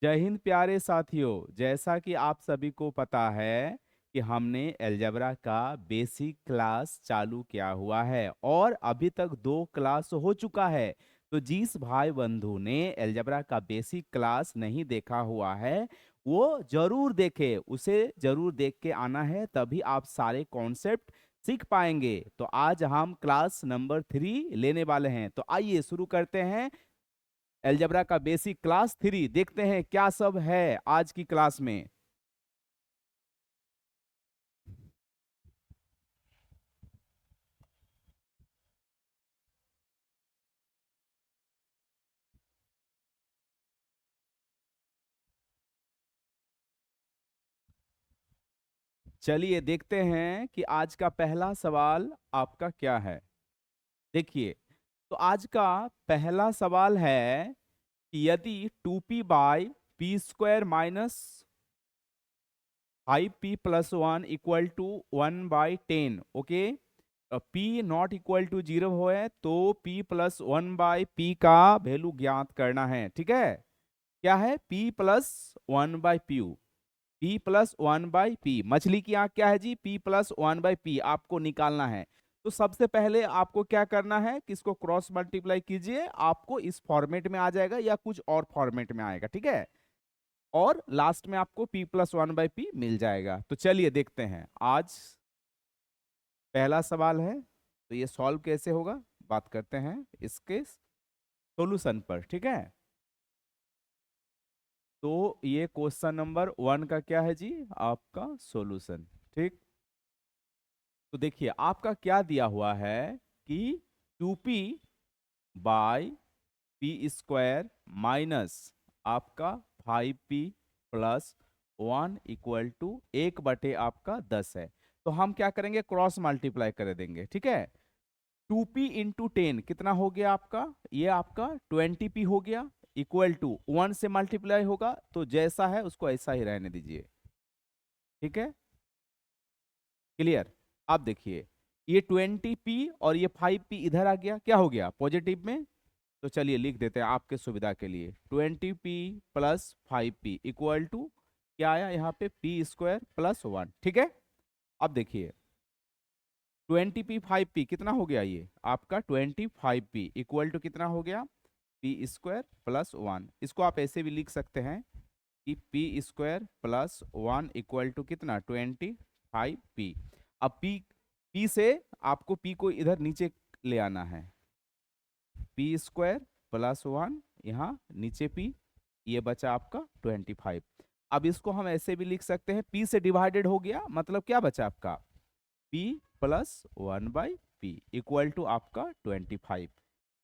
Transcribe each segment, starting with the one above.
जय हिंद प्यारे साथियों। जैसा कि आप सभी को पता है कि हमने अलजेब्रा का बेसिक क्लास चालू किया हुआ है और अभी तक 2 क्लास हो चुका है। तो जिस भाई बंधु ने अलजेब्रा का बेसिक क्लास नहीं देखा हुआ है वो जरूर देखे, उसे जरूर देख के आना है, तभी आप सारे कॉन्सेप्ट सीख पाएंगे। तो आज हम क्लास नंबर 3 लेने वाले हैं, तो आइए शुरू करते हैं। अलजेब्रा का बेसिक क्लास 3 देखते हैं क्या सब है आज की क्लास में। चलिए देखते हैं कि आज का पहला सवाल आपका क्या है। देखिए, तो आज का पहला सवाल है कि यदि 2p/p² - 5p + 1 = 1/10, okay. p not equal to 0 हो है तो p+1/p का वैल्यू ज्ञात करना है, ठीक है। क्या है? p+1/p। p+1/p, मछली की आंख क्या है जी? p+1/p आपको निकालना है। तो सबसे पहले आपको क्या करना है कि इसको क्रॉस मल्टीप्लाई कीजिए, आपको इस फॉर्मेट में आ जाएगा या कुछ और फॉर्मेट में आएगा, ठीक है। और लास्ट में आपको p+1/p मिल जाएगा। तो चलिए देखते हैं, आज पहला सवाल है तो ये सॉल्व कैसे होगा, बात करते हैं इसके सॉल्यूशन पर, ठीक है। तो ये क्वेश्चन नंबर 1 का क्या है जी? आपका सॉल्यूशन, ठीक। तो देखिए आपका क्या दिया हुआ है कि 2p/p² माइनस आपका 5p+1 = 1/आपका 10 है। तो हम क्या करेंगे? क्रॉस मल्टीप्लाई कर देंगे, ठीक है। 2p × 10 कितना हो गया आपका? ये आपका 20p हो गया, इक्वल टू 1 से मल्टीप्लाई होगा तो जैसा है उसको ऐसा ही रहने दीजिए, ठीक है। क्लियर? आप देखिए ये 20p और ये 5p इधर आ गया, क्या हो गया? पॉजिटिव में। तो चलिए लिख देते हैं आपके सुविधा के लिए, 20p + 5p = क्या आया यहाँ पे? p² + 1, ठीक है। अब देखिए 20p 5p कितना हो गया? ये आपका 25p = कितना हो गया? p² + 1। इसको आप ऐसे भी लिख सकते हैं कि p² + 1 = कितना? 25p। अब p से आपको p को इधर नीचे ले आना है, p² + 1 यहाँ नीचे p, ये बचा आपका 25। अब इसको हम ऐसे भी लिख सकते हैं, p से डिवाइडेड हो गया मतलब क्या बचा आपका? p+1/p = आपका 25,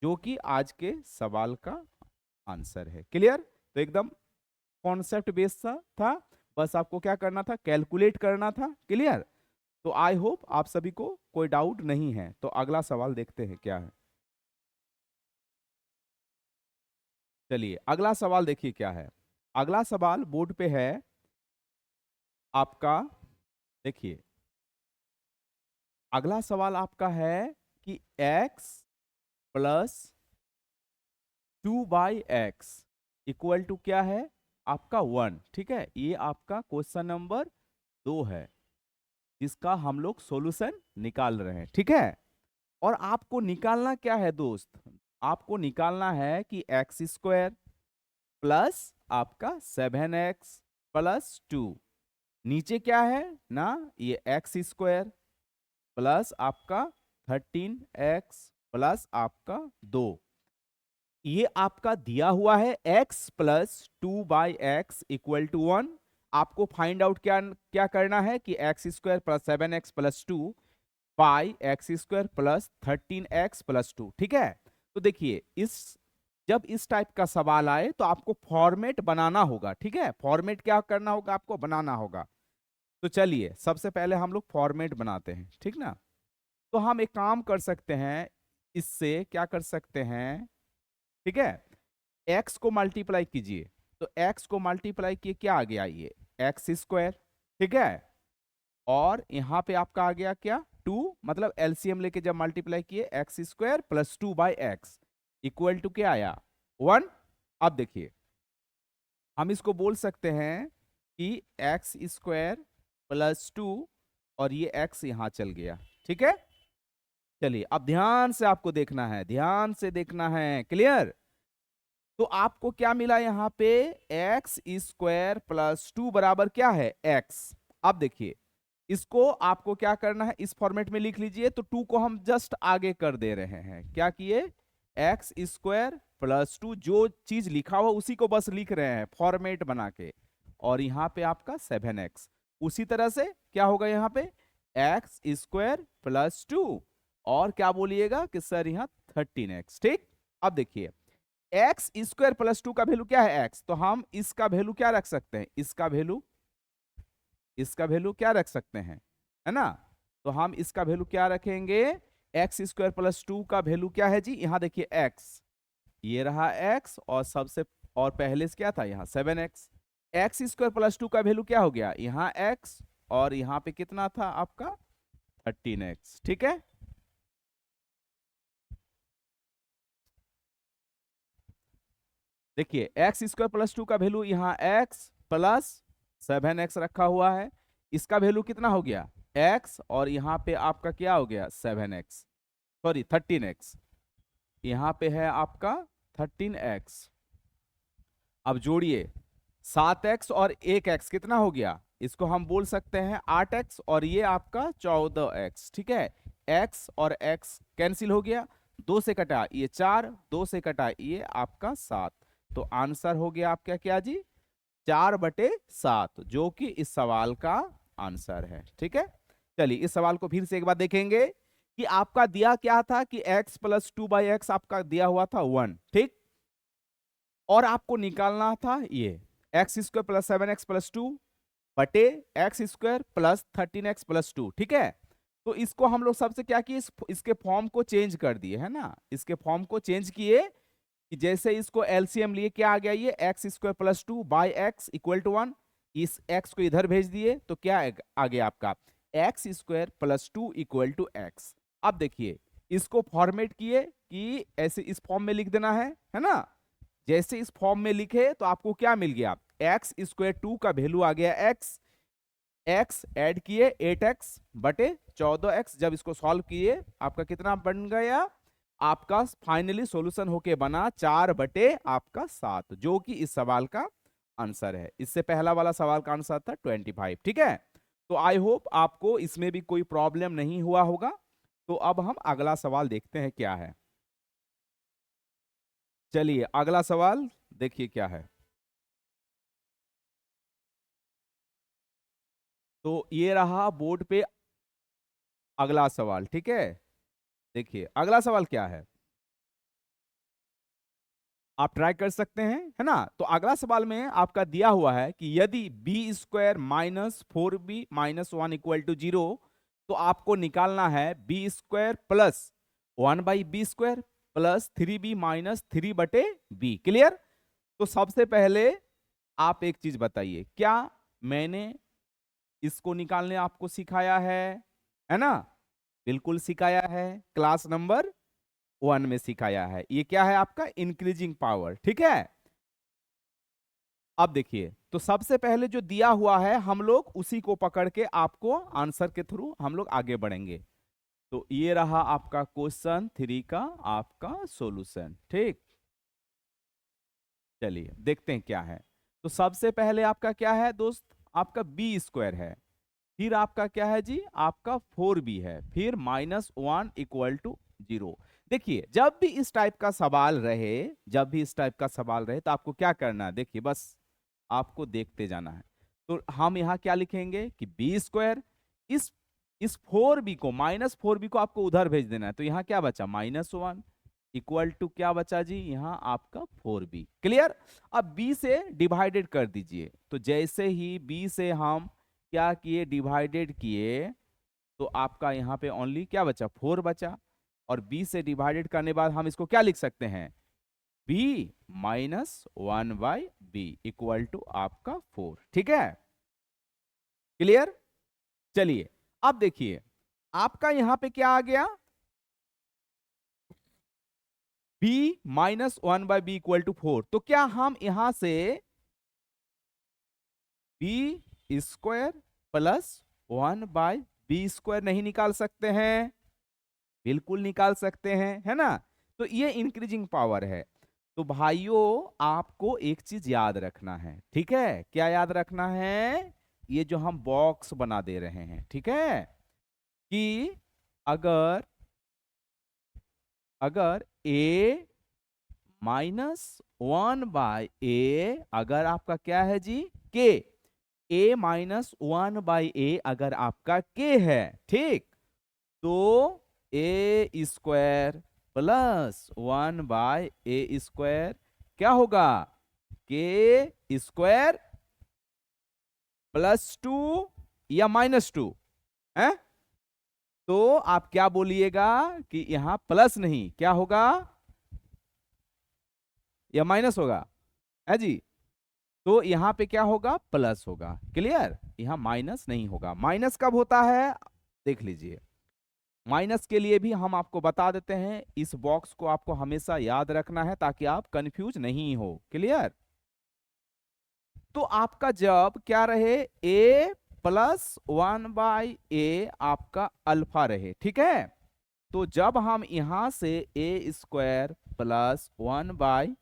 जो कि आज के सवाल का आंसर है। क्लियर? तो एकदम कॉन्सेप्ट बेस्ड था, बस आपको क्या करना था? कैलकुलेट करना था। क्लियर? तो आई होप आप सभी को कोई डाउट नहीं है। तो अगला सवाल देखते हैं क्या है। चलिए अगला सवाल देखिए क्या है। अगला सवाल बोर्ड पे है आपका। देखिए अगला सवाल आपका है कि x+2/x = क्या है? आपका 1, ठीक है। ये आपका क्वेश्चन नंबर 2 है जिसका हम लोग सॉल्यूशन निकाल रहे हैं, ठीक है। और आपको निकालना क्या है दोस्त? आपको निकालना है कि x² प्लस आपका 7x + 2, नीचे क्या है ना? ये x² प्लस आपका 13x + 2, ये आपका दिया हुआ है x+2/x = 1। आपको फाइंड आउट क्या क्या करना है कि x² + 7x + 2 by x² + 13x + 2, ठीक है। तो देखिए जब इस टाइप का सवाल आए तो आपको फॉर्मेट बनाना होगा, ठीक है। फॉर्मेट क्या करना होगा? आपको बनाना होगा। तो चलिए सबसे पहले हम लोग फॉर्मेट बनाते हैं, ठीक ना। तो हम एक काम कर सकते हैं, इससे क्या कर सकते हैं, ठीक है। x को मल्टीप्लाई कीजिए, तो x को मल्टीप्लाई किए क्या आ गया? ये x², ठीक है। और यहां पे आपका आ गया क्या? 2, मतलब एलसीएम लेके जब मल्टीप्लाई किए x² + 2/x = क्या आया? 1। अब देखिए हम इसको बोल सकते हैं कि एक्स स्क्वायर प्लस 2 और ये एक्स यहां चल गया। ठीक है, चलिए अब ध्यान से आपको देखना है, ध्यान से देखना है, क्लियर। तो आपको क्या मिला यहाँ पे, एक्स स्क्वायर प्लस 2 बराबर क्या है, एक्स। अब देखिए इसको आपको क्या करना है, इस फॉर्मेट में लिख लीजिए। तो 2 को हम जस्ट आगे कर दे रहे हैं, क्या किए, एक्स स्क्वायर प्लस 2, जो चीज लिखा हुआ उसी को बस लिख रहे हैं फॉर्मेट बना के, और यहाँ पे आपका 7x। उसी तरह से क्या होगा यहाँ पे, एक्स स्क्वायर प्लस 2 और क्या बोलिएगा कि सर यहाँ 13x। ठीक, अब देखिए एक्स स्क्वायर प्लस 2 का वैल्यू क्या है, एक्स, तो हम इसका वैल्यू क्या रख सकते हैं, इसका वैल्यू क्या रख सकते हैं, है ना। तो हम इसका वैल्यू क्या रखेंगे, एक्स स्क्वायर प्लस 2 का वैल्यू क्या है जी, यहां देखिए एक्स, ये रहा एक्स, और सबसे और पहले से क्या था यहाँ 7x। एक्स स्क्वायर प्लस 2 का वैल्यू क्या हो गया, यहाँ एक्स, और यहाँ पे कितना था आपका 13x। ठीक है, देखिए एक्स स्क्वायर प्लस 2 का वैल्यू यहाँ एक्स प्लस 7x रखा हुआ है, इसका वैल्यू कितना हो गया x, और यहाँ पे आपका क्या हो गया 7x, सॉरी 13x, यहाँ पे है आपका 13x। अब जोड़िए 7x और 1x कितना हो गया, इसको हम बोल सकते हैं 8x, और ये आपका 14x। ठीक है, x और x कैंसिल हो गया, 2 से कटा ये 4, 2 से कटा ये आपका 7। तो आंसर हो गया आपका क्या जी, 4/7, जो कि इस सवाल का आंसर है। ठीक है, चलिए इस सवाल को फिर से एक बार देखेंगे कि आपका दिया क्या था कि x प्लस 2/x आपका दिया हुआ था 1। ठीक, और आपको निकालना था ये x square plus 7x plus 2 बटे x square plus 13x plus 2। ठीक है, तो इसको हम लोग सबसे क्या किए, इसके फॉर्म को चेंज कर दिए, है ना, इसके फॉर्म को चेंज किए कि जैसे इसको एलसीएम लिए क्या आ गया, ये x square plus 2 by x equal to 1, इस एक्स को इधर भेज दिए तो क्या आ गया आपका x square plus 2 equal to x. अब देखिए इसको फॉर्मेट किए कि ऐसे इस फॉर्म में लिख देना है ना। जैसे इस फॉर्म में लिखे तो आपको क्या मिल गया, एक्स स्क्वायर 2 का वैल्यू आ गया एक्स, एक्स ऐड किए 8x बटे 14x, जब इसको सॉल्व किए आपका कितना बन गया, आपका फाइनली सॉल्यूशन होके बना 4/7, जो कि इस सवाल का आंसर है। इससे पहला वाला सवाल का आंसर था 25। ठीक है, तो आई होप आपको इसमें भी कोई प्रॉब्लम नहीं हुआ होगा। तो अब हम अगला सवाल देखते हैं क्या है। चलिए अगला सवाल देखिए क्या है। तो ये रहा बोर्ड पे अगला सवाल। ठीक है, देखिए अगला सवाल क्या है, आप ट्राई कर सकते हैं, है ना। तो अगला सवाल में आपका दिया हुआ है कि यदि b square minus 4b minus 1 equal to 0, तो आपको निकालना है b square plus 1/b² plus 3b minus 3/b। Clear. तो सबसे पहले आप एक चीज बताइए, क्या मैंने इसको निकालने आपको सिखाया है ना, बिल्कुल सिखाया है, क्लास नंबर 1 में सिखाया है। ये क्या है आपका इंक्रीजिंग पावर। ठीक है, अब देखिए तो सबसे पहले जो दिया हुआ है हम लोग उसी को पकड़ के आपको आंसर के थ्रू हम लोग आगे बढ़ेंगे। तो ये रहा आपका क्वेश्चन 3 का आपका सॉल्यूशन। ठीक, चलिए देखते हैं क्या है। तो सबसे पहले आपका क्या है दोस्त, आपका बी स्क्वायर है, फिर आपका क्या है जी, आपका 4b है, फिर -1 इक्वल टू 0। देखिए जब भी इस टाइप का सवाल रहे, जब भी इस टाइप का सवाल रहे तो आपको क्या करना है, देखिए बस आपको देखते जाना है। तो हम यहाँ क्या लिखेंगे कि बी स्क्वायर, इस 4b को -4b को आपको उधर भेज देना है, तो यहाँ क्या बचा -1 इक्वल टू क्या बचा जी, यहाँ आपका 4b। क्लियर। अब b से डिवाइडेड कर दीजिए, तो जैसे ही b से हम क्या किए, डिवाइडेड किए, तो आपका यहाँ पे ओनली क्या बचा, 4 बचा। और b से डिवाइडेड करने बाद हम इसको क्या लिख सकते हैं, b minus 1/b equal to आपका 4। ठीक है, क्लियर। चलिए अब देखिए आपका यहाँ पे क्या आ गया, b -1/b इक्वल टू 4। तो क्या हम यहां से बी स्क्वायर प्लस 1/b² नहीं निकाल सकते हैं? बिल्कुल निकाल सकते हैं, है ना। तो ये इंक्रीजिंग पावर है। तो भाइयों आपको एक चीज याद रखना है, ठीक है। क्या याद रखना है? ये जो हम बॉक्स बना दे रहे हैं, ठीक है, कि अगर अगर a -1/a अगर आपका क्या है जी, k, a -1/a अगर आपका k है, ठीक, तो a² प्लस 1/a² क्या होगा? k² +2 या -2 है। तो आप क्या बोलिएगा कि यहां प्लस नहीं, क्या होगा? या माइनस होगा, है जी। तो यहां पे क्या होगा? प्लस होगा। क्लियर? यहां माइनस नहीं होगा। माइनस कब होता है देख लीजिए। माइनस के लिए भी हम आपको बता देते हैं, इस बॉक्स को आपको हमेशा याद रखना है ताकि आप कंफ्यूज नहीं हो। क्लियर? तो आपका जब क्या रहे, a प्लस 1/a आपका अल्फा रहे, ठीक है। तो जब हम यहां से a² प्लस 1/a²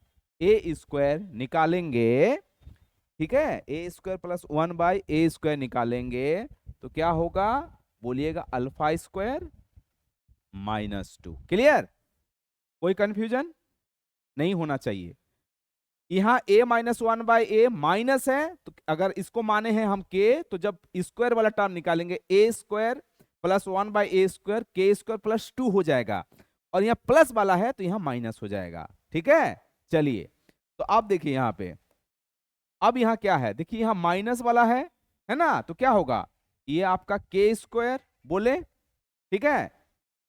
निकालेंगे, ठीक है, a² प्लस 1/a² निकालेंगे तो क्या होगा? बोलिएगा α² -2। क्लियर? कोई कंफ्यूजन नहीं होना चाहिए। यहाँ a -1/a माइनस है, तो अगर इसको माने हैं हम k, तो जब स्क्वायर वाला टर्म निकालेंगे a² plus 1/a² k² plus 2 हो जाएगा, और यहाँ प्लस वाला है तो यहाँ माइनस हो जाएगा। ठीक है, चलिए। तो अब देखिए यहाँ पे, अब यहाँ क्या है, देखिए यहाँ माइनस वाला है ना, तो क्या होगा? ये आपका k² बोले, ठीक है,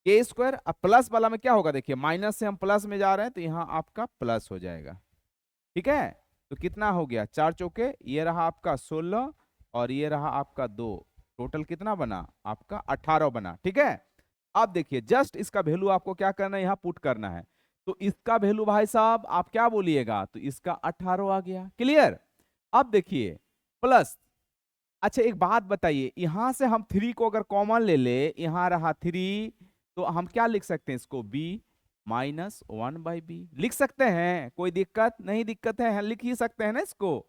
k²। अब प्लस वाला में क्या होगा? देखिए माइनस से हम प्लस में जा रहे हैं तो यहाँ आपका प्लस हो जाएगा। ठीक है, तो कितना हो गया? 4 चौके, ये रहा आपका 16 और ये रहा आपका 2, टोटल कितना बना? आपका 18 बना। ठीक है, अब देखिए जस्ट इसका वैल्यू आपको क्या करना है? यहाँ पुट करना है। तो इसका वैल्यू भाई साहब आप क्या बोलिएगा? तो इसका 18 आ गया। क्लियर? अब देखिए प्लस, अच्छा एक बात बताइए, यहां से हम 3 को अगर कॉमन ले ले, यहां रहा 3, तो हम क्या लिख सकते हैं इसको? b -1/b लिख सकते हैं। कोई दिक्कत नहीं? दिक्कत है, लिख ही सकते हैं ना इसको।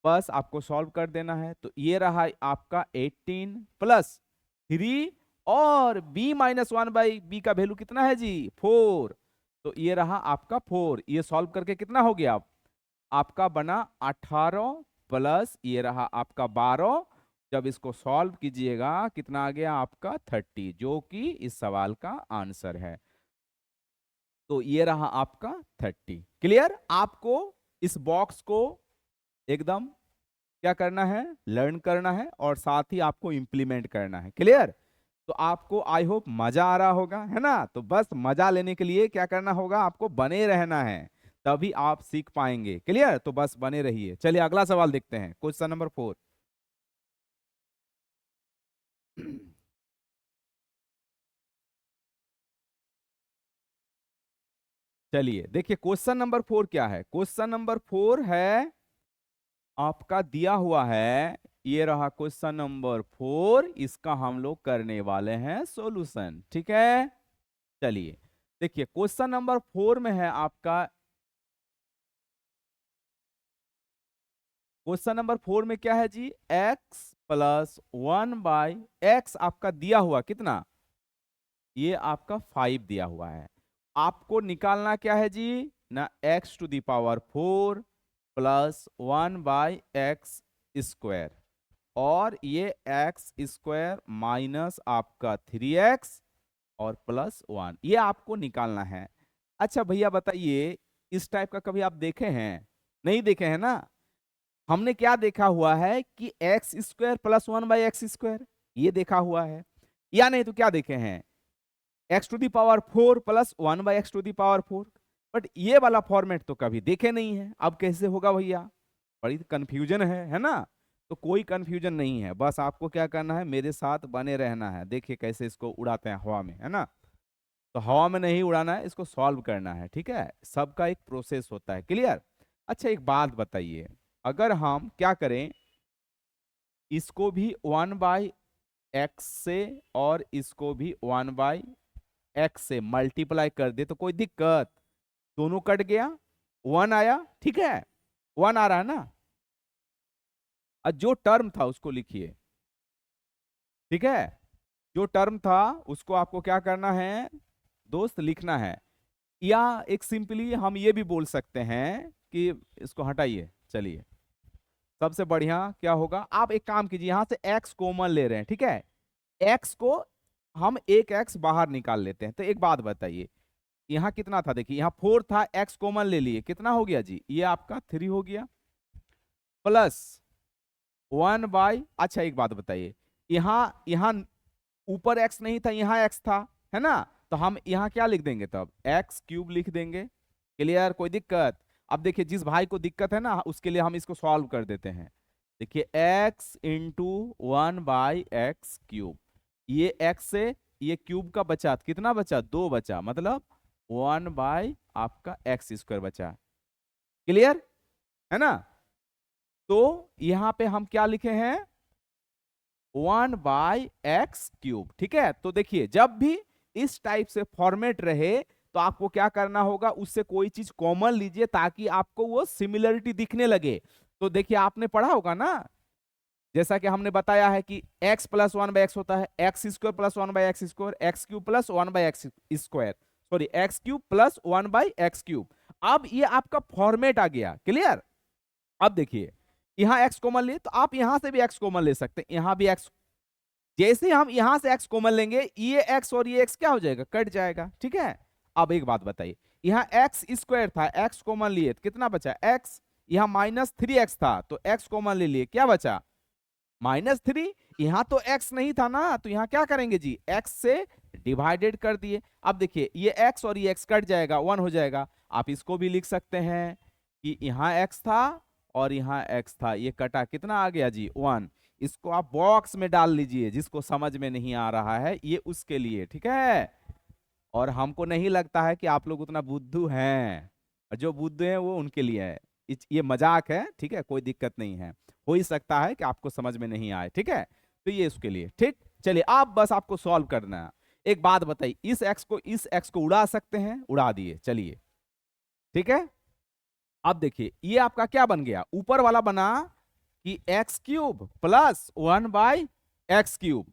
बस आपको सॉल्व कर देना है। तो ये रहा आपका 18 प्लस 3, और b -1/b का वैल्यू कितना है जी? 4। तो ये रहा आपका 4। ये सॉल्व करके कितना हो गया? आपका बना 18 प्लस ये रहा आपका 12। जब इसको सॉल्व कीजिएगा कितना आ गया आपका? 30, जो कि इस सवाल का आंसर है। तो ये रहा आपका 30। क्लियर? आपको इस बॉक्स को एकदम क्या करना है? लर्न करना है, और साथ ही आपको इंप्लीमेंट करना है। क्लियर? तो आपको आई होप मजा आ रहा होगा, है ना। तो बस मजा लेने के लिए क्या करना होगा? आपको बने रहना है, तभी आप सीख पाएंगे। क्लियर? तो बस बने रहिए। चलिए अगला सवाल देखते हैं, क्वेश्चन नंबर 4। चलिए देखिए क्वेश्चन नंबर 4 क्या है। क्वेश्चन नंबर 4 है आपका दिया हुआ है, ये रहा क्वेश्चन नंबर 4। इसका हम लोग करने वाले हैं सॉल्यूशन। ठीक है, चलिए देखिए क्वेश्चन नंबर 4 में है आपका, क्वेश्चन नंबर 4 में क्या है जी? x प्लस 1/x आपका दिया हुआ कितना? ये आपका 5 दिया हुआ है। आपको निकालना क्या है जी? ना x⁴ प्लस 1/x², और ये x² माइनस आपका 3x और प्लस 1, ये आपको निकालना है। अच्छा भैया बताइए, इस टाइप का कभी आप देखे हैं? नहीं देखे हैं ना। हमने क्या देखा हुआ है कि x² प्लस 1/x², ये देखा हुआ है, या नहीं तो क्या देखे हैं? x⁴ plus 1/x⁴। बट ये वाला फॉर्मेट तो कभी देखे नहीं है। अब कैसे होगा भैया? बड़ी कंफ्यूजन है ना। तो कोई कंफ्यूजन नहीं है, बस आपको क्या करना है? मेरे साथ बने रहना है। देखिए कैसे इसको उड़ाते हैं हवा में, है ना। तो हवा में नहीं उड़ाना है, इसको सॉल्व करना है। ठीक है, सबका एक प्रोसेस होता है। क्लियर? अच्छा एक बात बताइए, अगर हम क्या करें, इसको भी 1/x से और इसको भी 1/x से मल्टीप्लाई कर दे तो कोई दिक्कत? दोनों कट गया, 1 आया, ठीक है, 1 आ रहा है ना। और जो टर्म था उसको लिखिए, ठीक है, जो टर्म था उसको आपको क्या करना है दोस्त, लिखना है। या एक सिंपली हम ये भी बोल सकते हैं कि इसको हटाइए, चलिए सबसे बढ़िया क्या होगा, आप एक काम कीजिए, यहां से x कॉमन ले रहे हैं, ठीक है, x को हम एक x बाहर निकाल लेते हैं। तो एक बात बताइए, यहाँ कितना था, देखिए यहाँ 4 था, x कॉमन ले लिए, कितना हो गया जी, ये आपका 3 हो गया, प्लस 1/, अच्छा एक बात बताइए, यहाँ यहाँ ऊपर x नहीं था, यहाँ x था, है ना, तो हम यहाँ क्या लिख देंगे तब, x³ लिख देंगे। क्लियर, कोई दिक्कत? अब देखिए जिस भाई को दिक्कत है ना उसके लिए हम इसको सॉल्व कर देते हैं। देखिए x इंटू 1/x³, ये x से ये क्यूब का बचा, कितना बचा, 2 बचा, मतलब 1/ आपका x² बचा। क्लियर है ना। तो यहां पे हम क्या लिखे हैं, 1/x³, ठीक है। तो देखिए जब भी इस टाइप से फॉर्मेट रहे तो आपको क्या करना होगा, उससे कोई चीज कॉमन लीजिए ताकि आपको वो सिमिलरिटी दिखने लगे। तो देखिए आपने पढ़ा होगा ना, जैसा कि हमने बताया है कि x प्लस 1/x होता है x² plus 1/x², x³ plus 1/x², sorry x³ plus 1/x³। अब ये आपका फॉर्मेट आ गया, क्लियर। अब देखिए यहां x कॉमन लिए तो आप यहां से भी x कॉमन ले सकते हैं, यहां भी x, जैसे हम यहां से x कॉमन लेंगे ये x और ये x क्या हो जाएगा, कट जाएगा, ठीक है। अब एक बात बताइए, यहाँ x² था, x कॉमन लिए तो कितना बचा x, यहाँ -3x था तो x कॉमन ले लिए, क्या बचा -3। यहाँ तो x नहीं था ना, तो यहाँ क्या करेंगे जी, x से डिवाइडेड कर दिए। अब देखिए ये x और ये x कट जाएगा, 1 हो जाएगा। आप इसको भी लिख सकते हैं कि यहाँ x था और यहाँ x था, ये कटा, कितना आ गया जी 1। इसको आप बॉक्स में डाल लीजिए, जिसको समझ में नहीं आ रहा है ये उसके लिए, ठीक है। और हमको नहीं लगता है कि आप लोग उतना बुद्धू हैं, और जो बुद्धू हैं वो उनके लिए है। ये मजाक है, ठीक है, कोई दिक्कत नहीं है, हो ही सकता है कि आपको समझ में नहीं आए, ठीक है। तो ये उसके लिए, ठीक। चलिए आप बस आपको सॉल्व करना है। एक बात बताइए, इस x को उड़ा सकते हैं, उड़ा दिए, चलिए ठीक है। अब देखिए ये आपका क्या बन गया, ऊपर वाला बना कि x³ प्लस 1/x³,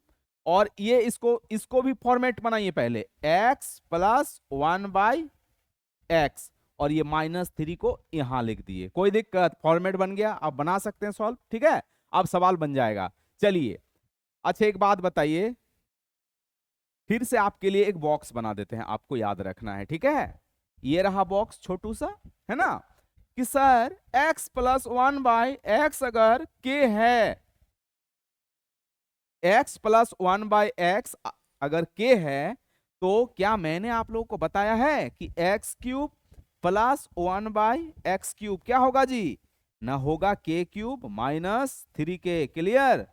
और ये इसको भी फॉर्मेट बनाइए पहले, x प्लस 1/x, और ये -3 को यहां लिख दिए, कोई दिक्कत, फॉर्मेट बन गया, आप बना सकते हैं सॉल्व, ठीक है। अब सवाल बन जाएगा। चलिए अच्छा एक बात बताइए, फिर से आपके लिए एक बॉक्स बना देते हैं, आपको याद रखना है, ठीक है। ये रहा बॉक्स छोटू सा, है ना, कि सर x प्लस 1/x अगर k है, x प्लस 1/x अगर k है, तो क्या मैंने आप लोगों को बताया है कि x³ प्लस 1/x³ क्या होगा जी, ना होगा k³ -3k, क्लियर।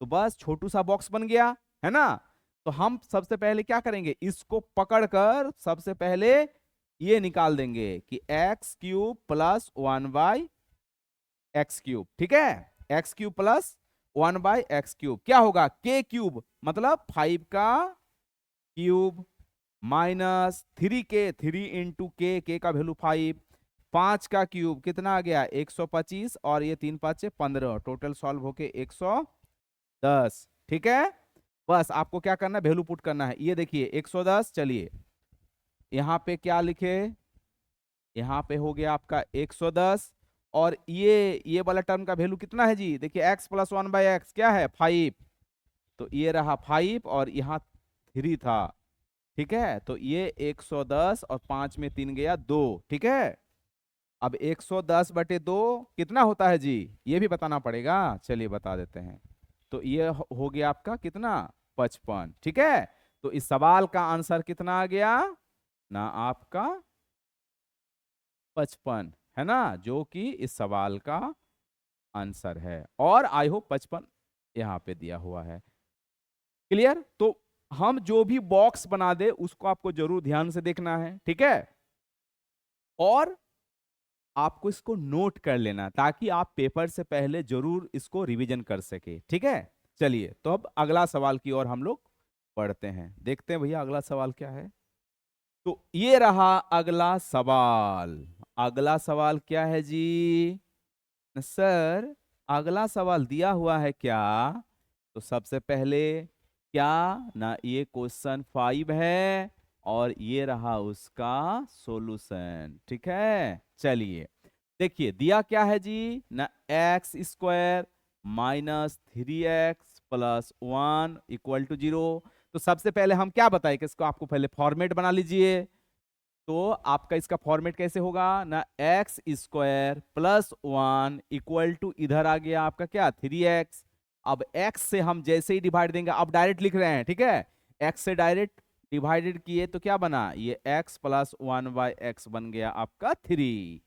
तो बस छोटू सा बॉक्स बन गया, है ना। तो हम सबसे पहले क्या करेंगे, इसको पकड़कर सबसे पहले ये निकाल देंगे कि x³ प्लस 1/x³, ठीक है, x³ प्लस 1/x³ क्या होगा, k³ मतलब 5 का क्यूब -3k, 3 इंटू के का वैल्यू 5, 5 का क्यूब कितना आ गया 125, और ये 3 5 15, टोटल सॉल्व होके 110, ठीक है। बस आपको क्या करना है, वैल्यू पुट करना है। ये देखिए 110, चलिए यहाँ पे क्या लिखे, यहाँ पे हो गया आपका 110, और ये वाला टर्म का वैल्यू कितना है जी, देखिए x प्लस 1/x क्या है 5, तो ये रहा 5 और यहाँ 3 था, ठीक है। तो ये 110 और 5 में 3 गया 2, ठीक है। अब 110/2 कितना होता है जी, ये भी बताना पड़ेगा, चलिए बता देते हैं। तो ये हो गया आपका कितना 55, ठीक है। तो इस सवाल का आंसर कितना आ गया ना आपका 55, है ना, जो कि इस सवाल का आंसर है। और आई होप 55 यहाँ पे दिया हुआ है, क्लियर। तो हम जो भी बॉक्स बना दे उसको आपको जरूर ध्यान से देखना है, ठीक है। और आपको इसको नोट कर लेना ताकि आप पेपर से पहले जरूर इसको रिवीजन कर सके, ठीक है। चलिए तो अब अगला सवाल की ओर हम लोग पढ़ते हैं, देखते हैं भैया अगला सवाल क्या है। तो ये रहा अगला सवाल। अगला सवाल क्या है जी? सर अगला सवाल दिया हुआ है क्या? तो सबसे पहले क्या ना, ये क्वेश्चन 5 है और ये रहा उसका सॉल्यूशन, ठीक है। चलिए देखिए दिया क्या है जी ना, x² minus 3x plus 1 equal to 0। तो सबसे पहले हम क्या बताएं कि इसको आपको पहले फॉर्मेट बना लीजिए। तो आपका इसका फॉर्मेट कैसे होगा ना, x² प्लस 1 इक्वल टू इधर आ गया आपका क्या 3x। अब x से हम जैसे ही डिवाइड देंगे, अब डायरेक्ट लिख रहे हैं, ठीक है। x से डायरेक्ट डिवाइडेड किए तो क्या बना, ये x प्लस 1/x बन गया आपका 3।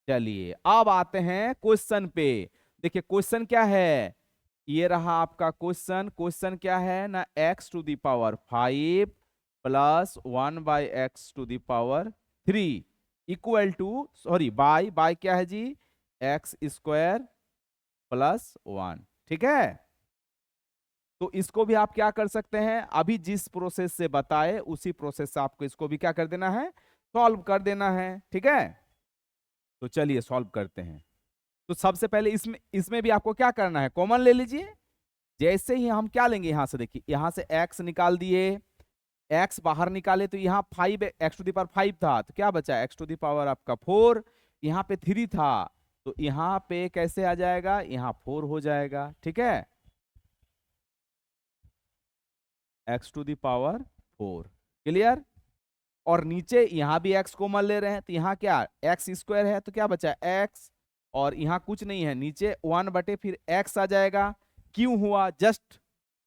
चलिए अब आते हैं क्वेश्चन पे। देखिए क्वेश्चन क्या है, ये रहा आपका क्वेश्चन। क्वेश्चन क्या है ना, x⁵ plus 1/x⁵ equal to, sorry by क्या है जी, x² प्लस 1, ठीक है। तो इसको भी आप क्या कर सकते हैं, अभी जिस प्रोसेस से बताए उसी प्रोसेस से आपको इसको भी क्या कर देना है, सॉल्व कर देना है, ठीक है। तो चलिए सॉल्व करते हैं। तो सबसे पहले इसमें इसमें भी आपको क्या करना है, कॉमन ले लीजिए। जैसे ही हम क्या लेंगे, यहां से देखिए, यहां से x निकाल दिए, x बाहर निकाले तो यहाँ 5 x⁵ था, तो क्या बचा x⁵ आपका 4। यहाँ पे 3 था, तो यहाँ पे कैसे आ जाएगा, यहाँ 4 हो जाएगा, ठीक है। x⁴ clear. और नीचे यहाँ भी x कॉमन ले रहे हैं, तो यहाँ क्या x² है, तो क्या बचा x, और यहाँ कुछ नहीं है, नीचे 1 बटे फिर x आ जाएगा। क्यों हुआ, जस्ट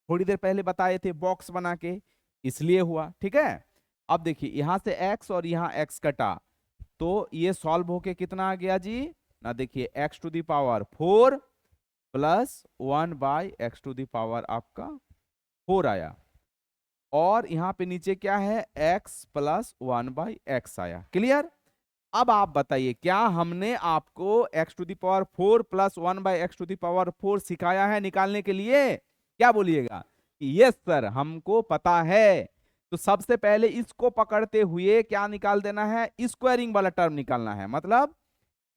थोड़ी देर पहले बताए थे बॉक्स बना के, इसलिए हुआ, ठीक है। अब देखिए यहां से x और यहाँ x कटा, तो ये सॉल्व होके कितना आ गया जी ना, देखिए x⁴ प्लस 1/x⁴ आपका 4 आया, और यहाँ पे नीचे क्या है x प्लस 1/x आया, क्लियर। अब आप बताइए क्या हमने आपको x⁴ प्लस 1/x⁴ सिखाया है निकालने के लिए, क्या बोलिएगा कि यस सर हमको पता है। तो सबसे पहले इसको पकड़ते हुए क्या निकाल देना है, स्क्वायरिंग वाला टर्म निकालना है, मतलब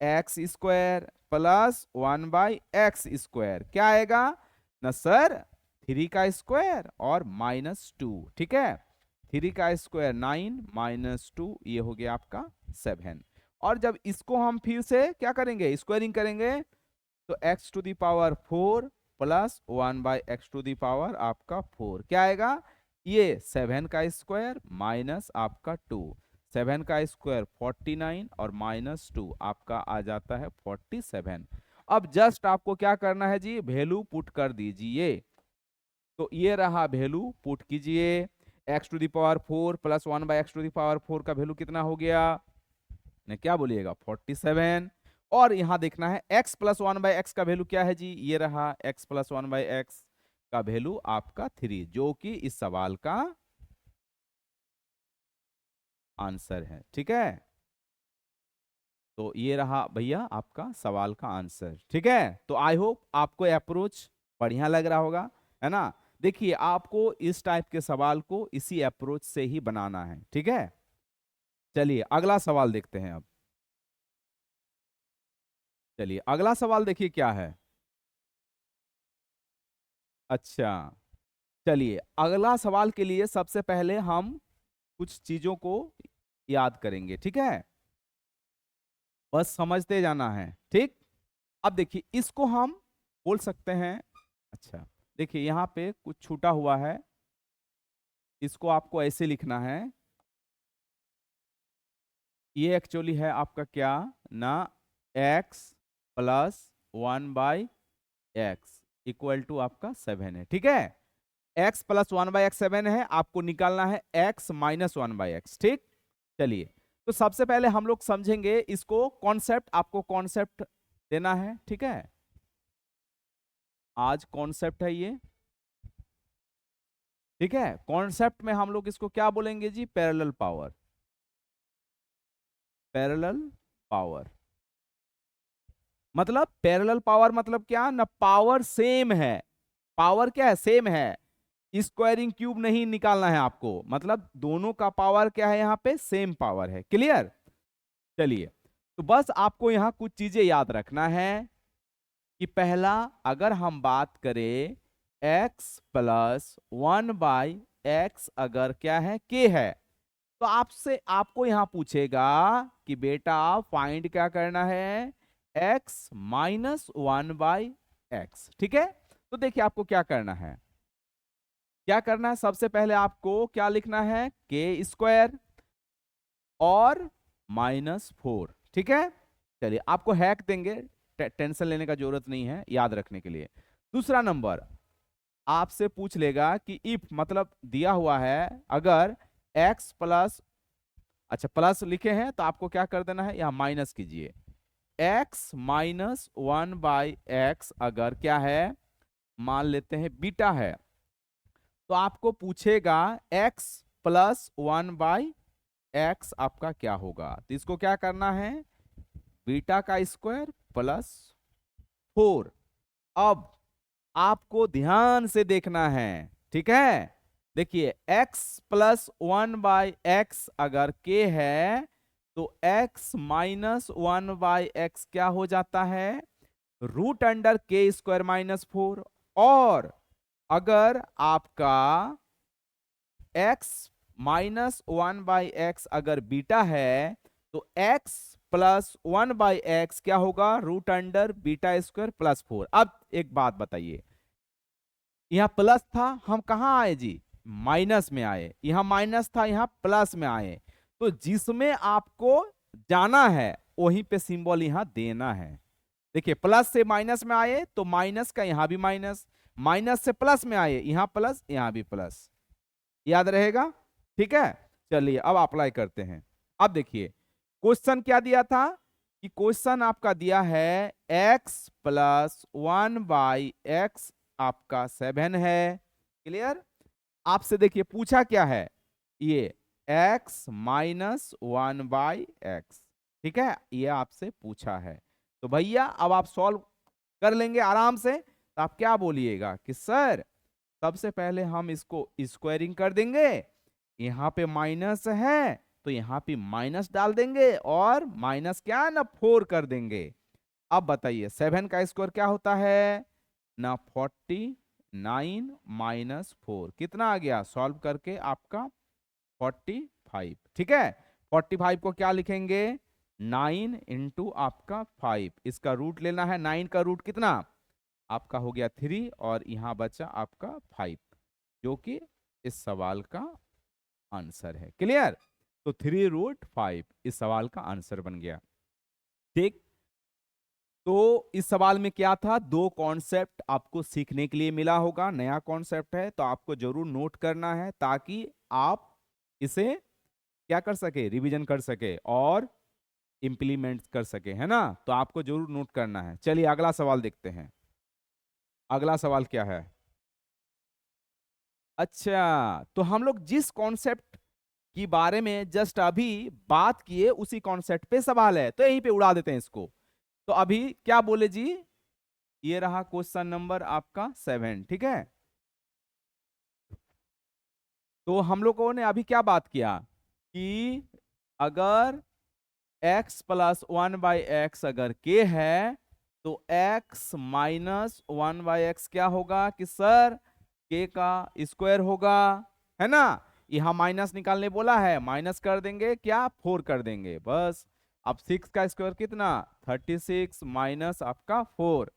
x² प्लस 1/x², क्या आएगा ना सर 3 का स्क्वायर और -2, ठीक है। 3 का स्क्वायर 9 -2 ये हो गया आपका 7। और जब इसको हम फिर से क्या करेंगे, स्क्वायरिंग करेंगे, तो x⁴ प्लस 1/x⁴ आपका 4 क्या आएगा, ये 7 का स्क्वायर माइनस आपका 2, 7 का स्क्वायर 49 और -2 आपका आ जाता है 47। अब जस्ट आपको क्या करना है जी, वैल्यू पुट कर दीजिए। तो ये रहा वैल्यू पुट कीजिए, x⁴ प्लस 1/x⁴ का वैल्यू कितना हो गया ने, क्या बोलिएगा 47। और यहां देखना है x प्लस 1/x का वैल्यू क्या है जी, ये रहा x प्लस 1/x का वैल्यू आपका 3, जो कि इस सवाल का आंसर है, ठीक है। तो ये रहा भैया आपका सवाल का आंसर, ठीक है। तो आई होप आपको अप्रोच बढ़िया लग रहा होगा, है ना। देखिए आपको इस टाइप के सवाल को इसी अप्रोच से ही बनाना है, ठीक है। चलिए अगला सवाल देखते हैं अब। चलिए अगला सवाल देखिए क्या है। अच्छा चलिए अगला सवाल के लिए सबसे पहले हम कुछ चीजों को याद करेंगे, ठीक है। बस समझते जाना है, ठीक। अब देखिए इसको हम बोल सकते हैं, अच्छा देखिए यहाँ पे कुछ छूटा हुआ है, इसको आपको ऐसे लिखना है, ये एक्चुअली है आपका क्या ना, x plus 1/x equal to आपका 7 है, ठीक है। x प्लस 1/x 7 है, आपको निकालना है x माइनस 1/x, ठीक। चलिए तो सबसे पहले हम लोग समझेंगे इसको, कॉन्सेप्ट आपको कॉन्सेप्ट देना है, ठीक है। आज कॉन्सेप्ट है ये, ठीक है। कॉन्सेप्ट में हम लोग इसको क्या बोलेंगे जी, पैरेलल पावर, पैरेलल पावर। मतलब पैरेलल पावर मतलब क्या ना, पावर सेम है, पावर क्या है, सेम है, स्क्वायरिंग क्यूब नहीं निकालना है आपको, मतलब दोनों का पावर क्या है, यहाँ पे सेम पावर है। क्लियर? चलिए, तो बस आपको यहाँ कुछ चीजें याद रखना है कि पहला, अगर हम बात करें x प्लस 1/x अगर क्या है, k है, तो आपसे आपको यहां पूछेगा कि बेटा फाइंड क्या करना है, x माइनस 1/x। ठीक है, तो देखिए आपको क्या करना है, क्या करना है, सबसे पहले आपको क्या लिखना है, के स्क्वायर और -4। ठीक है, चलिए आपको हैक देंगे, टेंशन लेने का जरूरत नहीं है, याद रखने के लिए। दूसरा नंबर आपसे पूछ लेगा कि इफ, मतलब दिया हुआ है अगर x प्लस, अच्छा प्लस लिखे हैं तो आपको क्या कर देना है, यहाँ माइनस कीजिए, x माइनस 1/x अगर क्या है, मान लेते हैं बीटा है, तो आपको पूछेगा x प्लस 1/x आपका क्या होगा, तो इसको क्या करना है, बीटा का स्क्वायर प्लस 4। अब आपको ध्यान से देखना है, ठीक है, देखिए x प्लस 1/x अगर k है, तो x माइनस 1/x क्या हो जाता है, रूट अंडर के स्क्वायर -4। और अगर आपका x माइनस 1/x अगर बीटा है, तो x प्लस 1/x क्या होगा, रूट अंडर बीटा स्क्वायर +4। अब एक बात बताइए, यहाँ प्लस था, हम कहाँ आए जी, माइनस में आए, यहाँ माइनस था, यहाँ प्लस में आए, तो जिसमें आपको जाना है वहीं पे सिंबल यहाँ देना है। देखिए प्लस से माइनस में आए तो माइनस का यहाँ भी माइनस, माइनस से प्लस में आए, यहाँ प्लस यहाँ भी प्लस, याद रहेगा? ठीक है, चलिए अब अप्लाई करते हैं। अब देखिए क्वेश्चन क्या दिया था, कि क्वेश्चन आपका दिया है x प्लस 1/x आपका 7 है। क्लियर? आपसे देखिए पूछा क्या है, ये x माइनस 1/x, ठीक है, ये आपसे पूछा है। तो भैया अब आप सॉल्व कर लेंगे आराम से, तो आप क्या बोलिएगा कि सर सबसे पहले हम इसको स्क्वायरिंग कर देंगे, यहाँ पे माइनस है तो यहाँ पे माइनस डाल देंगे, और माइनस क्या ना 4 कर देंगे। अब बताइए 7 का स्क्वायर क्या होता है ना, 49 -4 कितना आ गया, सॉल्व करके आपका 45। ठीक है, 45 को क्या लिखेंगे, 9 इंटू आपका 5, इसका रूट लेना है, 9 का रूट कितना आपका हो गया 3, और यहाँ बचा आपका 5, जो कि इस सवाल का आंसर है। क्लियर? तो 3√5 इस सवाल का आंसर बन गया। ठीक, तो इस सवाल में क्या था, दो कॉन्सेप्ट आपको सीखने के लिए मिला होगा, नया कॉन्सेप्ट है तो आपको जरूर नोट करना है, ताकि आप इसे क्या कर सके, रिवीजन कर सके और इंप्लीमेंट कर सके, है ना, तो आपको जरूर नोट करना है। चलिए अगला सवाल देखते हैं, अगला सवाल क्या है। अच्छा, तो हम लोग जिस कॉन्सेप्ट के बारे में जस्ट अभी बात किए उसी कॉन्सेप्ट पे सवाल है, तो यहीं पे उड़ा देते हैं इसको। तो अभी क्या बोले जी, ये रहा क्वेश्चन नंबर आपका 7। ठीक है, तो हम लोगों ने अभी क्या बात किया कि अगर x प्लस 1/x अगर k है, तो x माइनस 1/x क्या होगा कि सर k का स्क्वायर होगा, है ना, यहाँ माइनस निकालने बोला है, माइनस कर देंगे, क्या 4 कर देंगे बस। अब 6 का स्क्वायर कितना, 36 माइनस आपका 4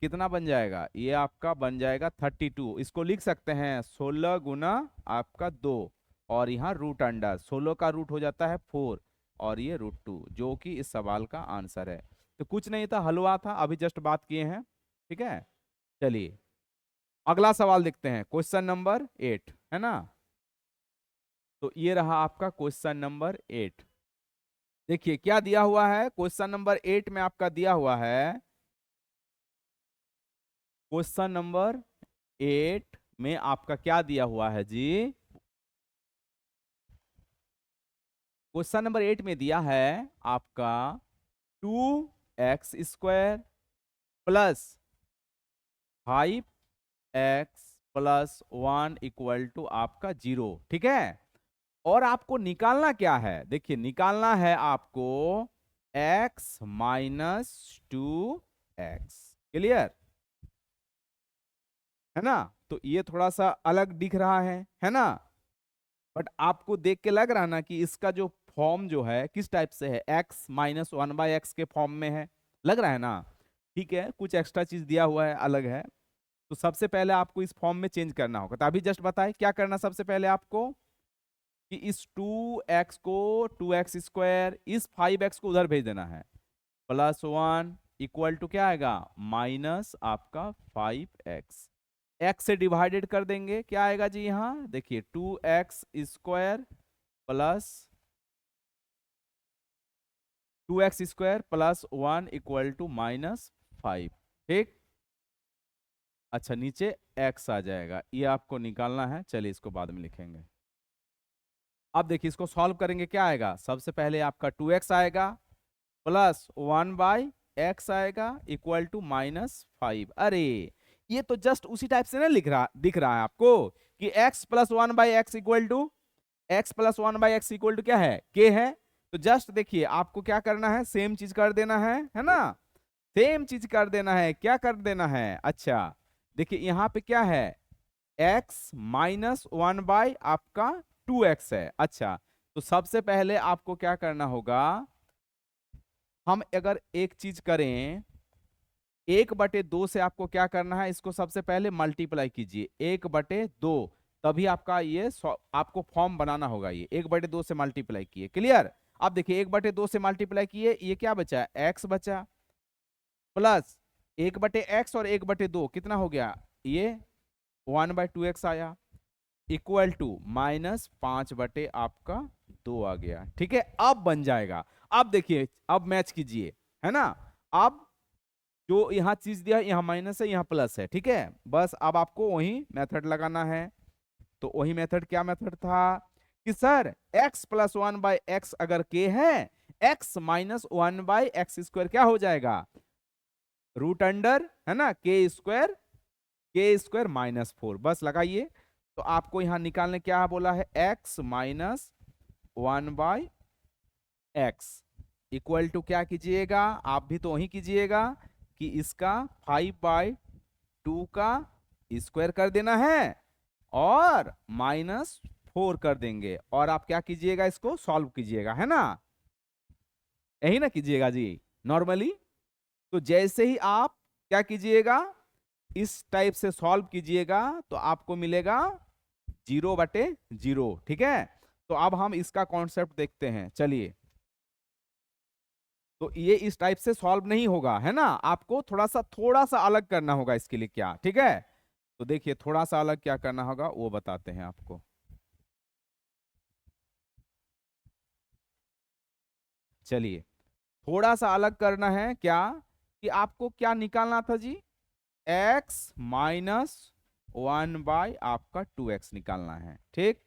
कितना बन जाएगा, ये आपका बन जाएगा 32। इसको लिख सकते हैं 16 गुना आपका 2, और यहाँ रूट अंडर 16 का रूट हो जाता है 4, और ये √2, जो कि इस सवाल का आंसर है। तो कुछ नहीं था, हलवा था, अभी जस्ट बात किए हैं। ठीक है, चलिए अगला सवाल देखते हैं, क्वेश्चन नंबर 8, है ना। तो ये रहा आपका क्वेश्चन नंबर 8। देखिए क्या दिया हुआ है, क्वेश्चन नंबर 8 में आपका दिया हुआ है, क्वेश्चन नंबर 8 में आपका क्या दिया हुआ है जी, क्वेश्चन नंबर 8 में दिया है आपका x square plus 5x plus 1 equal to आपका 0, ठीक है। और आपको निकालना क्या है, देखिए निकालना है आपको x माइनस 2x, क्लियर है ना। तो ये थोड़ा सा अलग दिख रहा है ना। बट आपको देख के लग रहा ना कि इसका जो फॉर्म जो है किस टाइप से है, x माइनस 1/x के फॉर्म में है, लग रहा है ना। ठीक है, कुछ एक्स्ट्रा चीज दिया हुआ है, अलग है। तो सबसे पहले आपको इस फॉर्म में चेंज करना होगा। तो अभी जस्ट बताए क्या करना, सबसे पहले आपको कि इस 2x को 2x स्क्वायर, इस 5x को उधर भेज देना है, प्लस 1 इक्वल टू क्या आएगा, माइनस आपका 5x, x से डिवाइडेड कर देंगे, क्या आएगा जी यहाँ देखिए 2x square plus 2x square plus 1 equal to minus 5, ठीक। अच्छा नीचे x आ जाएगा, ये आपको निकालना है, चलिए इसको बाद में लिखेंगे। अब देखिए इसको सॉल्व करेंगे, क्या आएगा, सबसे पहले आपका 2x आएगा प्लस 1/x आएगा इक्वल टू माइनस 5। अरे ये तो जस्ट उसी टाइप से ना दिख रहा है आपको कि x plus 1/x equal to x equal to क्या है, k है। तो जस्ट देखिए आपको क्या करना है, सेम चीज कर देना है ना, सेम चीज कर देना है, क्या कर देना है। अच्छा देखिए यहाँ पे क्या है, x माइनस 1 आपका 2x है। अच्छा तो सबसे पहले आपको क्या करना होगा, हम अगर एक चीज करें 1/2 से आपको क्या करना है, इसको सबसे पहले मल्टीप्लाई कीजिए 1/2, तभी आपका ये आपको फॉर्म बनाना होगा। ये 1/2 से मल्टीप्लाई किए, क्लियर। अब देखिए 1/2 से मल्टीप्लाई किए, ये क्या बचा, x बचा, प्लस 1/x और 1/2 कितना हो गया, ये 1/2x आया, इक्वल टू माइनस 5 आपका 2 आ गया, ठीक है। अब बन जाएगा, अब देखिए अब मैच कीजिए, है ना। अब जो यहाँ चीज दिया है, यहाँ माइनस है यहाँ प्लस है, ठीक है। बस अब आपको वही मेथड लगाना है। तो वही मेथड, क्या मेथड था कि सर x प्लस 1/x अगर k है, x माइनस 1/x स्क्वायर क्या हो जाएगा, रूट अंडर, है ना, k स्क्वायर माइनस 4, बस लगाइए। तो आपको यहां निकालने क्या बोला है, x minus 1/x equal to क्या कीजिएगा, आप भी तो वही कीजिएगा कि इसका 5/2 का स्क्वायर कर देना है और माइनस 4 कर देंगे, और आप क्या कीजिएगा, इसको सॉल्व कीजिएगा, है ना, यही ना कीजिएगा जी नॉर्मली। तो जैसे ही आप क्या कीजिएगा, इस टाइप से सॉल्व कीजिएगा तो आपको मिलेगा 0/0, ठीक है। तो अब हम इसका कॉन्सेप्ट देखते हैं, चलिए। तो ये इस टाइप से सॉल्व नहीं होगा, है ना, आपको थोड़ा सा अलग करना होगा इसके लिए, क्या, ठीक है। तो देखिए थोड़ा सा अलग क्या करना होगा वो बताते हैं आपको। चलिए थोड़ा सा अलग करना है, क्या कि आपको क्या निकालना था जी, x माइनस 1 आपका 2x निकालना है, ठीक।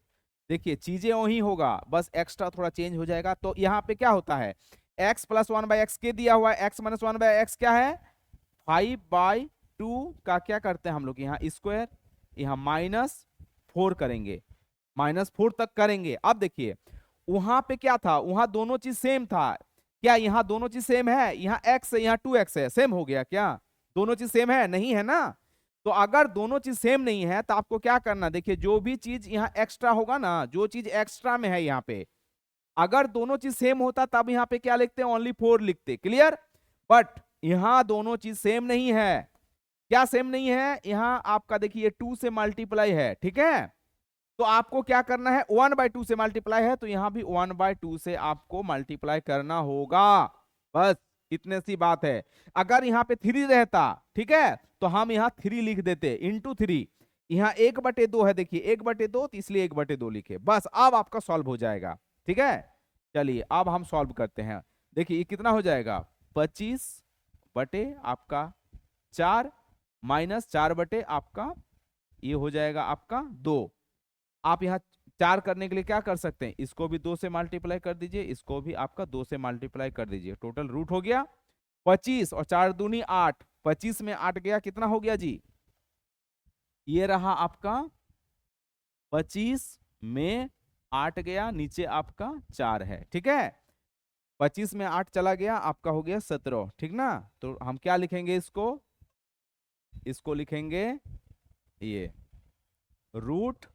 देखिए चीजें वही होगा, बस एक्स्ट्रा थोड़ा चेंज हो जाएगा। तो यहाँ पे क्या होता है, x प्लस 1/x के दिया हुआ है, x माइनस 1/x क्या है, 5/2 का क्या करते हैं हम लोग, यहाँ स्क्वायर, यहाँ -4 करेंगे, -4 तक करेंगे। अब देखिए वहां पे क्या था, वहां दोनों चीज सेम था, क्या यहाँ दोनों चीज सेम है, यहाँ x है यहाँ 2x है, सेम हो गया क्या, दोनों चीज सेम है, नहीं है ना। तो अगर दोनों चीज सेम नहीं है तो आपको क्या करना, देखिए जो भी चीज यहाँ एक्स्ट्रा होगा ना, जो चीज एक्स्ट्रा में है यहाँ पे, अगर दोनों चीज सेम होता तब यहाँ पे क्या लिखते हैं, ओनली 4 लिखते, क्लियर। बट यहाँ दोनों चीज सेम नहीं है, क्या सेम नहीं है, यहाँ आपका देखिए 2 से मल्टीप्लाई है, ठीक है। तो आपको क्या करना है, 1/2 से मल्टीप्लाई है तो यहाँ भी 1/2 से आपको मल्टीप्लाई करना होगा, बस इतने सी बात है। अगर यहाँ पे 3 रहता, ठीक है, तो हम यहाँ 3 लिख देते, इंटू 3, यहाँ 1/2 है, देखिए 1/2 तो इसलिए 1/2 लिखे, बस अब आपका सॉल्व हो जाएगा, ठीक है। चलिए अब हम सॉल्व करते हैं, देखिए ये कितना हो जाएगा, 25 आपका 4 माइनस 4 आपका ये हो जाएगा आपका 2। आप यहाँ 4 करने के लिए क्या कर सकते हैं, इसको भी 2 से मल्टीप्लाई कर दीजिए, इसको भी आपका 2 से मल्टीप्लाई कर दीजिए, टोटल रूट हो गया। 25 और 4 दूनी 8, 25 में 8 गया, कितना हो गया जी? ये रहा आपका 25 में 8 गया, नीचे आपका 4 है, ठीक है। 25 में 8 चला गया, आपका हो गया 17, ठीक ना। तो हम क्या लिखेंगे इसको? इसको लिखेंगे ये रूट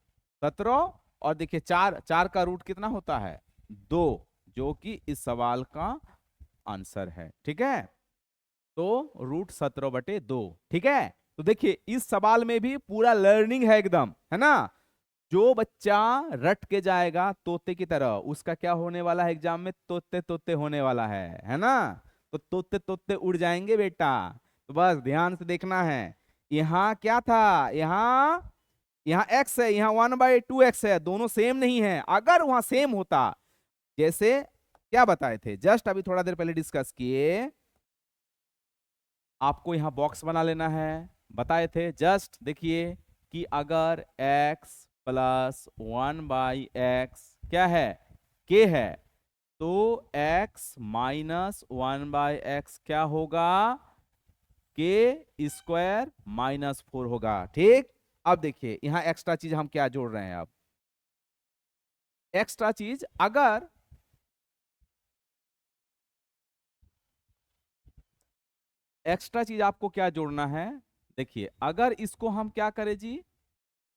17, और देखिए 4 का रूट कितना होता है? 2, जो कि इस सवाल का आंसर है, ठीक है। तो रूट 17/2, ठीक है। तो देखिए इस सवाल में भी पूरा लर्निंग है एकदम, है ना। जो बच्चा रट के जाएगा तोते की तरह, उसका क्या होने वाला है एग्जाम में? तोते तोते होने वाला है ना। तो तोते तोते उड़ जाएंगे बेटा। तो बस ध्यान से देखना है। यहाँ क्या था? यहाँ x है, यहाँ 1/2x है, दोनों सेम नहीं है। अगर वहां सेम होता, जैसे क्या बताए थे जस्ट अभी थोड़ा देर पहले डिस्कस किए, आपको यहाँ बॉक्स बना लेना है, बताए थे जस्ट देखिए कि अगर x प्लस 1/x क्या है? k है, तो x माइनस 1/x क्या होगा? k² - 4 होगा, ठीक। अब देखिए यहां एक्स्ट्रा चीज हम क्या जोड़ रहे हैं। अब एक्स्ट्रा चीज, अगर एक्स्ट्रा चीज आपको क्या जोड़ना है? देखिए अगर इसको हम क्या करें जी,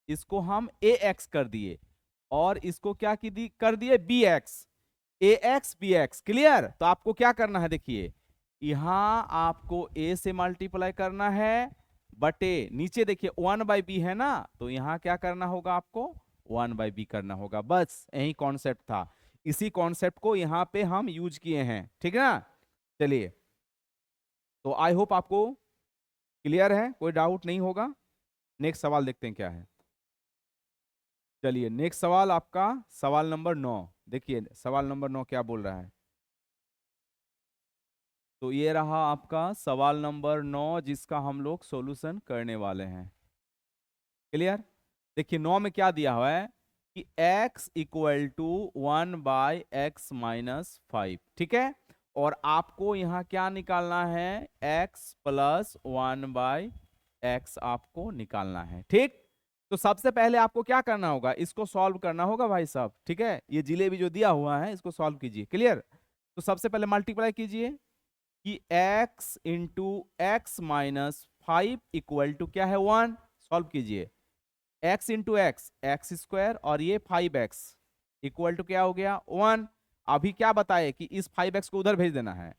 इसको हम ax कर दिए और इसको क्या कर दिए bx, ax bx, क्लियर। तो आपको क्या करना है? देखिए यहां आपको a से मल्टीप्लाई करना है, बटे नीचे देखिए 1/b है ना, तो यहां क्या करना होगा? आपको 1/b करना होगा। बस यही कॉन्सेप्ट था, इसी कॉन्सेप्ट को यहां पे हम यूज किए हैं, ठीक है ना। चलिए, तो आई होप आपको क्लियर है, कोई डाउट नहीं होगा। नेक्स्ट सवाल देखते हैं क्या है। चलिए नेक्स्ट सवाल आपका सवाल नंबर 9। देखिए सवाल नंबर 9 क्या बोल रहा है। तो ये रहा आपका सवाल नंबर 9, जिसका हम लोग सॉल्यूशन करने वाले हैं, क्लियर। देखिए 9 में क्या दिया हुआ है कि x = 1/x-5, ठीक है। और आपको यहाँ क्या निकालना है? x + 1/x आपको निकालना है, ठीक। तो सबसे पहले आपको क्या करना होगा? इसको सॉल्व करना होगा भाई साहब, ठीक है। ये जिलेबी जो दिया हुआ है इसको सॉल्व कीजिए, क्लियर। तो सबसे पहले मल्टीप्लाई कीजिए कि x × x-5 क्या है? 1। सॉल्व कीजिए, x × x² और ये 5x क्या हो गया? 1। अभी क्या बताए कि इस 5x को उधर भेज देना है।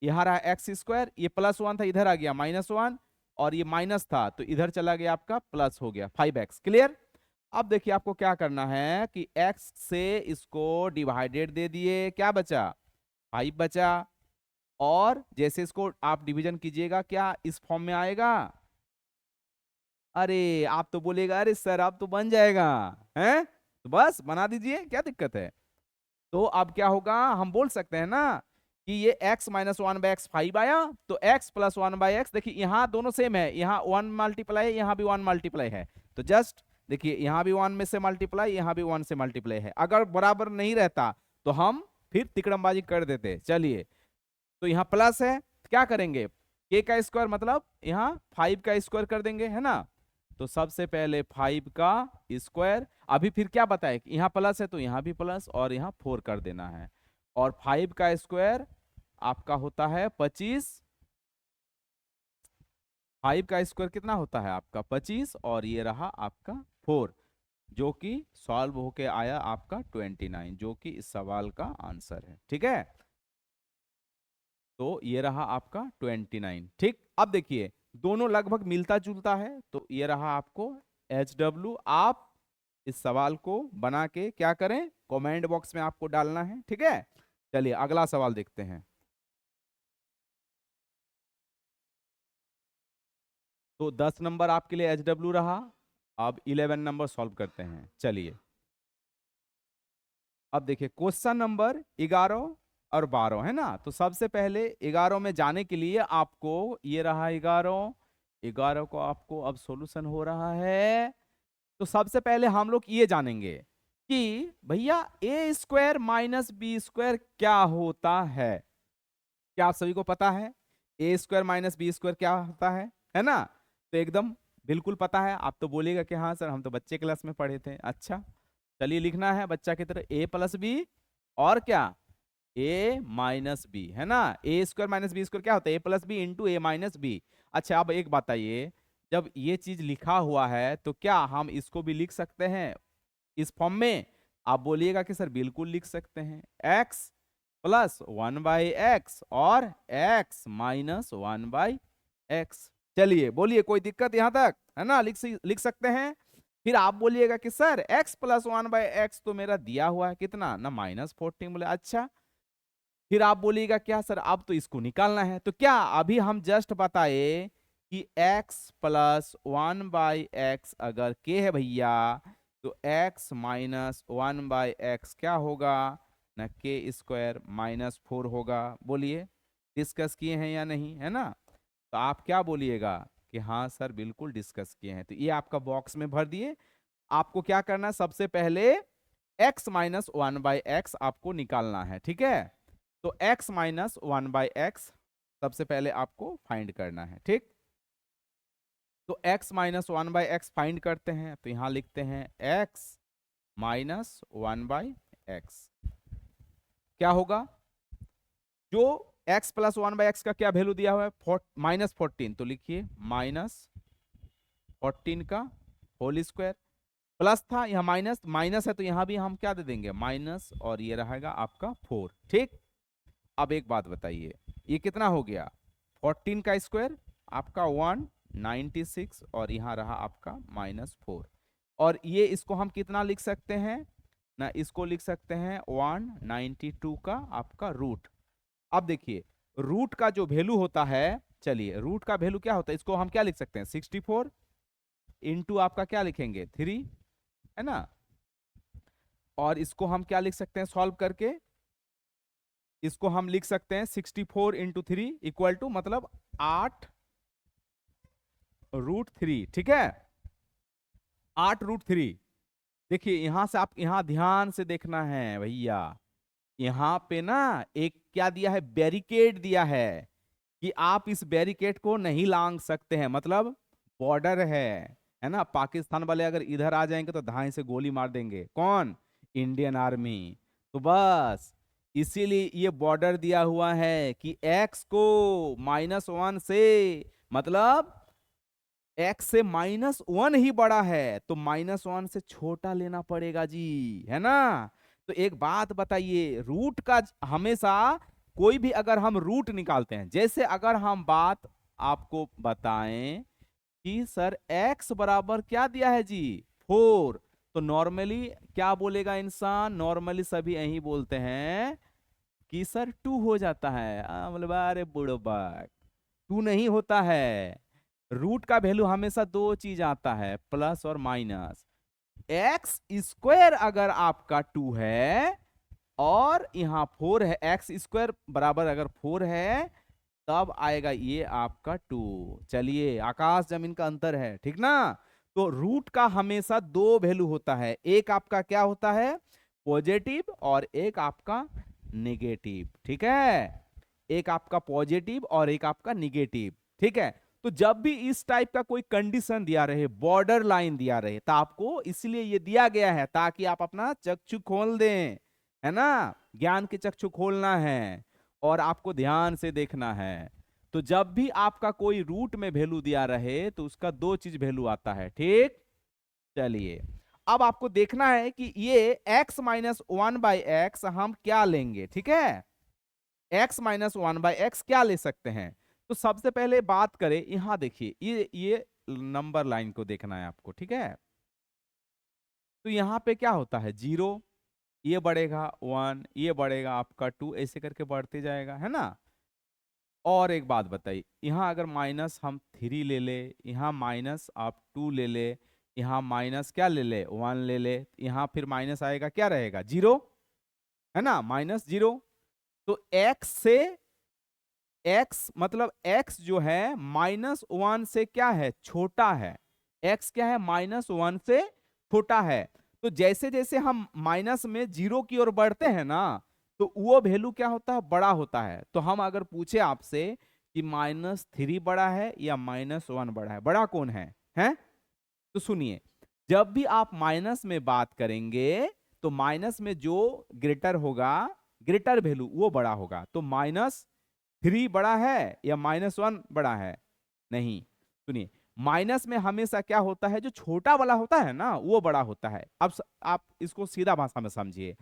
यहाँ रहा x², ये +1 था, इधर आ गया -1, और ये माइनस था तो इधर चला गया, आपका प्लस हो गया 5x, क्लियर। अब देखिए आपको क्या करना है कि x से इसको डिवाइडेड दे दिए, क्या बचा? 5 बचा। और जैसे इसको आप डिवीजन कीजिएगा, क्या इस फॉर्म में आएगा? अरे आप तो बोलेगा अरे सर आप तो बन जाएगा, हैं? तो बस बना दीजिए, क्या दिक्कत है। तो अब क्या होगा? हम बोल सकते हैं ना कि ये x - 1/x 5 आया, तो x + 1/x, देखिए यहाँ दोनों सेम है, यहाँ 1 मल्टीप्लाई है, यहाँ भी 1 मल्टीप्लाई है। तो जस्ट देखिए यहाँ भी 1 में से मल्टीप्लाई, यहाँ भी 1 से मल्टीप्लाई है। अगर बराबर नहीं रहता तो हम फिर तिकड़मबाजी कर देते। चलिए, तो यहाँ प्लस है, क्या करेंगे? k का स्क्वायर मतलब यहाँ 5 का स्क्वायर कर देंगे, है ना। तो सबसे पहले 5 का स्क्वायर, अभी फिर क्या बताए कि यहाँ प्लस है तो यहाँ भी प्लस और यहाँ 4 कर देना है। और 5 का स्क्वायर आपका होता है 25। 5 का स्क्वायर कितना होता है आपका? 25, और ये रहा आपका 4, जो कि सॉल्व होके आया आपका 29, जो कि इस सवाल का आंसर है, ठीक है। तो ये रहा आपका 29, ठीक। अब देखिए दोनों लगभग मिलता जुलता है, तो ये रहा आपको HW। आप इस सवाल को बना के क्या करें? कमेंट बॉक्स में आपको डालना है, ठीक है। चलिए अगला सवाल देखते हैं। तो 10 नंबर आपके लिए HW रहा। अब 11 नंबर सॉल्व करते हैं, चलिए। अब देखिए क्वेश्चन नंबर 11 और 12 है ना। तो सबसे पहले 11 में जाने के लिए आपको, ये रहा 11 को आपको अब सॉल्यूशन हो रहा है। तो सबसे पहले हम लोग ये जानेंगे कि भैया a² - b² क्या होता है। क्या आप सभी को पता है ए स्क्वायर माइनस बी स्क्वायर क्या होता है ना? तो एकदम बिल्कुल पता है। आप तो बोलिएगा कि हाँ सर हम तो बच्चे क्लास में पढ़े थे। अच्छा चलिए, लिखना है बच्चा की तरह ए प्लस बी और क्या, ए माइनस बी, है ना? ए स्क्वायर माइनस बी स्क्वायर क्या होता है, ए प्लस बी इंटू ए माइनस बी। अच्छा अब एक बताइए, जब ये चीज लिखा हुआ है तो क्या हम इसको भी लिख सकते हैं इस फॉर्म में? आप बोलिएगा कि सर बिल्कुल लिख सकते हैं, एक्स प्लस 1/x और x माइनस 1/x। चलिए बोलिए, कोई दिक्कत यहां तक है ना? लिख सकते हैं। फिर आप बोलिएगा कि सर x प्लस 1/x तो मेरा दिया हुआ है कितना ना, -14। बोले अच्छा। फिर आप बोलिएगा क्या सर अब तो इसको निकालना है, तो क्या अभी हम जस्ट बताए कि x प्लस 1/x अगर k है भैया, तो x माइनस 1/x क्या होगा ना, के स्क्वायर -4 होगा। बोलिए डिस्कस किए हैं या नहीं, है ना? तो आप क्या बोलिएगा कि हाँ सर बिल्कुल डिस्कस किए हैं। तो ये आपका बॉक्स में भर दिए। आपको क्या करना है, सबसे पहले x माइनस 1/x आपको निकालना है, ठीक है? तो x माइनस 1/x सबसे पहले आपको फाइंड करना है, ठीक? तो x माइनस 1/x फाइंड करते हैं, तो यहां लिखते हैं x माइनस 1/x क्या होगा, जो x प्लस 1/x का क्या वैल्यू दिया हुआ है, -14, तो लिखिए -14 का होल स्क्वायर, प्लस था यहाँ माइनस, माइनस है तो यहाँ भी हम क्या दे देंगे माइनस, और ये रहेगा आपका 4, ठीक? अब एक बात बताइए, ये कितना हो गया, 14 का स्क्वायर आपका 196, और यहाँ रहा आपका -4, और ये इसको हम कितना लिख सकते हैं ना, इसको लिख सकते हैं 192 का आपका रूट। अब देखिए रूट का जो वैल्यू होता है, चलिए रूट का वैल्यू क्या होता है, इसको हम क्या लिख सकते हैं 64 इंटू आपका क्या लिखेंगे 3, है ना? और इसको हम क्या लिख सकते हैं सॉल्व करके, इसको हम लिख सकते हैं 64 इंटू 3 इक्वल टू मतलब 8√3, ठीक है? 8√3। देखिए यहां से आप यहां ध्यान से देखना है भैया, यहां पे ना एक क्या दिया है, बैरिकेड दिया है कि आप इस बैरिकेड को नहीं लांग सकते हैं, मतलब बॉर्डर है ना? पाकिस्तान वाले अगर इधर आ जाएंगे तो धाए से गोली मार देंगे, कौन, इंडियन आर्मी। तो बस इसीलिए ये बॉर्डर दिया हुआ है कि x को -1 से, मतलब x से -1 ही बड़ा है, तो -1 से छोटा लेना पड़ेगा जी, है ना? तो एक बात बताइए, रूट का हमेशा कोई भी अगर हम रूट निकालते हैं, जैसे अगर हम बात आपको बताएं कि सर x बराबर क्या दिया है जी 4, तो नॉर्मली क्या बोलेगा इंसान, नॉर्मली सभी यही बोलते हैं कि सर 2 हो जाता है। मतलब अरे बुढ़ो बाग, 2 नहीं होता है। रूट का वैल्यू हमेशा दो चीज आता है, प्लस और माइनस। एक्स स्क्वायर अगर आपका 2 है और यहाँ 4 है, एक्स स्क्वायर बराबर अगर 4 है, तब आएगा ये आपका 2। चलिए आकाश जमीन का अंतर है, ठीक ना? तो रूट का हमेशा दो वैल्यू होता है, एक आपका क्या होता है पॉजिटिव और एक आपका निगेटिव, ठीक है? एक आपका पॉजिटिव और एक आपका निगेटिव, ठीक है? तो जब भी इस टाइप का कोई कंडीशन दिया रहे, बॉर्डर लाइन दिया रहे, तो आपको इसलिए ये दिया गया है ताकि आप अपना चक्षु खोल दें, है ना? ज्ञान के चक्षु खोलना है और आपको ध्यान से देखना है। तो जब भी आपका कोई रूट में वैल्यू दिया रहे तो उसका दो चीज वैल्यू आता है, ठीक? चलिए अब आपको देखना है कि ये x माइनस 1/x हम क्या लेंगे, ठीक है? x माइनस 1/x क्या ले सकते हैं? तो सबसे पहले बात करें, यहां देखिए ये नंबर लाइन को देखना है आपको, ठीक है? तो यहां पे क्या होता है 0, ये बढ़ेगा 1, ये बढ़ेगा आपका 2, ऐसे करके बढ़ते जाएगा, है ना? और एक बात बताइए, यहाँ अगर माइनस हम 3 ले ले, यहाँ माइनस आप 2 ले ले, यहाँ माइनस क्या ले ले 1 ले ले, यहाँ फिर माइनस आएगा क्या रहेगा 0, है ना? -0। तो x से x मतलब x जो है -1 से क्या है छोटा है, x क्या है -1 से छोटा है। तो जैसे जैसे हम माइनस में 0 की ओर बढ़ते हैं ना, तो वो वैल्यू क्या होता है बड़ा होता है। तो हम अगर पूछे आपसे कि -3 बड़ा है या -1 बड़ा है? बड़ा कौन है? हैं? तो सुनिए, जब भी आप माइनस में बात करेंगे तो माइनस में जो ग्रेटर होगा, ग्रेटर वैल्यू वो बड़ा होगा। तो -3 बड़ा है या -1 बड़ा है? नहीं। सुनिए, माइनस में हमेशा क्या होता है, जो छोटा वाला होता है ना वो बड़ा होता है। अब आप इसको सीधा भाषा में समझिए।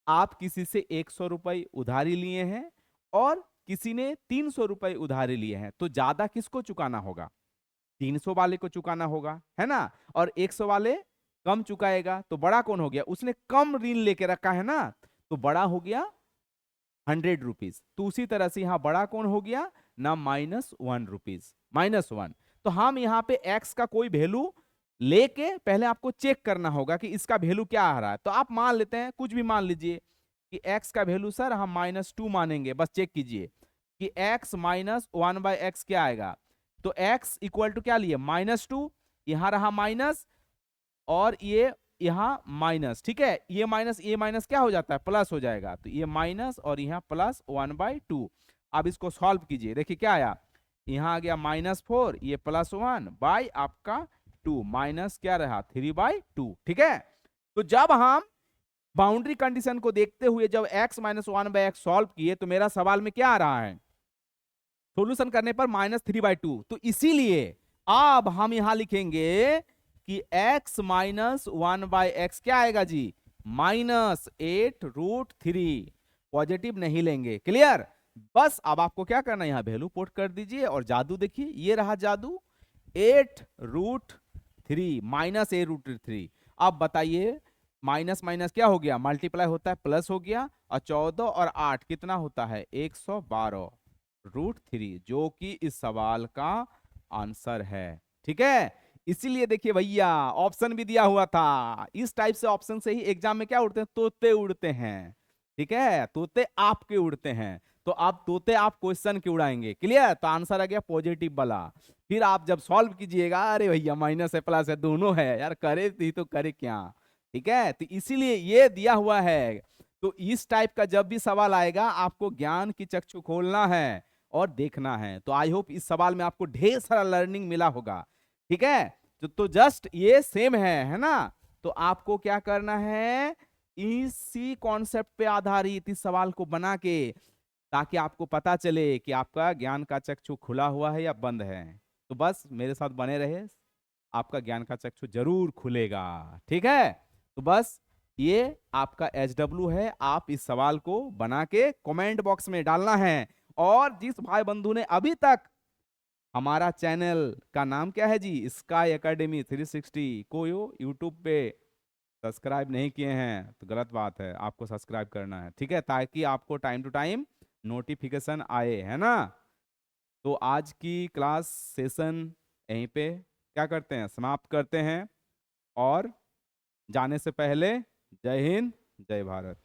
आप किसी से 100 रुपए उधारी लिए हैं और किसी ने 300 रुपए उधारी लिए हैं, तो ज्यादा किसको चुकाना होगा? 300 वाले को चुकाना होगा, है ना? और 100 वाले कम चुकाएगा, तो बड़ा कौन हो गया? उसने कम ऋण लेके रखा है ना, तो बड़ा हो गया 100 रुपीज। तो उसी तरह से यहाँ बड़ा कौन हो गया ना, -1 रुपीज, -1। तो हम यहाँ पे x का कोई वैल्यू लेके पहले आपको चेक करना होगा कि इसका वैल्यू क्या आ रहा है। तो आप मान लेते हैं, कुछ भी मान लीजिए कि x का वैल्यू सर हम -2 मानेंगे। बस चेक कीजिए कि x -1/x क्या आएगा। तो x इक्वल टू क्या लिए, -2, यहां रहा माइनस और ये यहाँ माइनस, ठीक है। ये माइनस क्या हो जाता है, प्लस हो जाएगा। तो ये माइनस और यहाँ प्लस 1/2। अब इसको सॉल्व कीजिए, देखिए क्या आया, यहाँ आ गया -4, ये +1 बाई आपका 2, माइनस क्या रहा 3/2, ठीक है। तो जब हम बाउंड्री कंडीशन को देखते हुए जब x -1/x सॉल्व किए, तो मेरा सवाल में क्या आ रहा है, सोल्यूशन करने पर -3/2। तो इसीलिए अब हम यहां लिखेंगे कि x -1/x क्या आएगा जी, -8√3। पॉजिटिव नहीं लेंगे, क्लियर। बस अब आपको क्या करना है, यहां वैल्यू पुट कर दीजिए और जादू देखिए, ये रहा जादू 8√3, -8√3। अब बताइए, माइनस माइनस क्या हो गया, मल्टीप्लाई होता है, प्लस हो गया। और 14 और 8 कितना होता है, 112√3, जो कि इस सवाल का आंसर है, ठीक है। इसीलिए देखिए भैया, ऑप्शन भी दिया हुआ था। इस टाइप से ऑप्शन से ही एग्जाम में क्या उड़ते हैं, तोते उड़ते हैं, ठीक है। तोते आपके उड़ते हैं, तो आप तोते आप क्वेश्चन के उड़ाएंगे, क्लियर। तो आंसर आ गया पॉजिटिव वाला। फिर आप जब सॉल्व कीजिएगा, अरे भैया माइनस है प्लस है दोनों है यार, करे तो करे क्या, ठीक है। तो इसीलिए ये दिया हुआ है। तो इस टाइप का जब भी सवाल आएगा, आपको ज्ञान की चक्षु खोलना है और देखना है। तो आई होप इस सवाल में आपको ढेर सारा लर्निंग मिला होगा, ठीक है। तो जस्ट ये सेम है ना। तो आपको क्या करना है, इसी कॉन्सेप्ट पे आधारित इस सवाल को बना के, ताकि आपको पता चले कि आपका ज्ञान का चक्षु खुला हुआ है या बंद है। तो बस मेरे साथ बने रहे, आपका ज्ञान का चक्षु जरूर खुलेगा, ठीक है। तो बस ये आपका HW है, आप इस सवाल को बना के कमेंट बॉक्स में डालना है। और जिस भाई बंधु ने अभी तक हमारा चैनल का नाम क्या है जी, स्काई एकेडमी 360 को यूट्यूब पे सब्सक्राइब नहीं किए हैं, तो गलत बात है, आपको सब्सक्राइब करना है, ठीक है, ताकि आपको टाइम टू टाइम नोटिफिकेशन आए, है ना। तो आज की क्लास सेशन यहीं पे क्या करते हैं, समाप्त करते हैं। और जाने से पहले जय हिंद, जय भारत।